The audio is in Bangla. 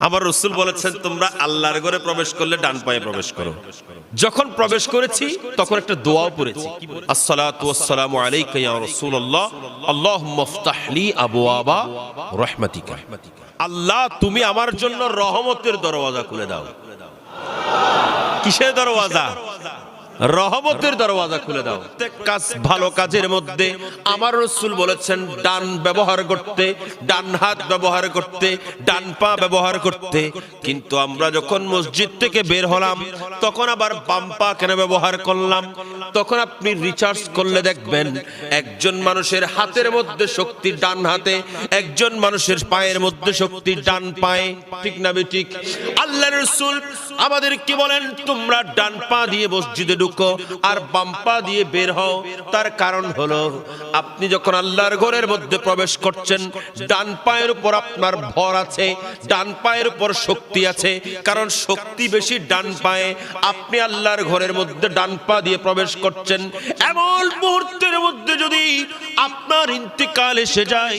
আমার রাসূল বলেছেন তোমরা আল্লাহর ঘরে প্রবেশ করলে ডান পায়ে প্রবেশ করো। যখন প্রবেশ করেছি তখন একটা দোয়াও পড়েছি, আসসালাতু ওয়াসসালামু আলাইকা ইয়া রাসূলুল্লাহ আল্লাহুম্মা ইফতাহ লি আবওয়াবা রাহমাতিকা। আল্লাহ তুমি আমার জন্য রহমতের দরওয়াজা খুলে দাও। কিসের দরওয়াজা? রহমতের দরওয়াজা খুলে দাও। প্রত্যেক কাজ ভালো কাজের মধ্যে আমার রাসূল বলেছেন ডান ব্যবহার করতে, ডান হাত ব্যবহার করতে, ডান পা ব্যবহার করতে। কিন্তু আমরা যখন মসজিদ থেকে বের হলাম তখন আবার বাম পা কেন ব্যবহার করলাম? তখন আপনি রিসার্চ করলে দেখবেন একজন মানুষের হাতের মধ্যে শক্তি ডান হাতে, একজন মানুষের পায়ের মধ্যে শক্তি ডান পায়ে। ঠিক না বেঠিক? আল্লাহর রাসূল আমাদের কি বলেন? তোমরা ডান পা দিয়ে মসজিদে ঢুকো আর বাম পা দিয়ে বের হও। তার কারণ হলো আপনি যখন আল্লাহর ঘরের মধ্যে প্রবেশ করছেন ডান পায়ের উপর আপনার ভর আছে, ডান পায়ের উপর শক্তি আছে। কারণ শক্তি বেশি ডান পায়ে। আপনি আল্লাহর ঘরের মধ্যে ডান পা দিয়ে প্রবেশ করছেন, এমন মুহূর্তের মধ্যে যদি আপনার ইন্তেকাল এসে যায়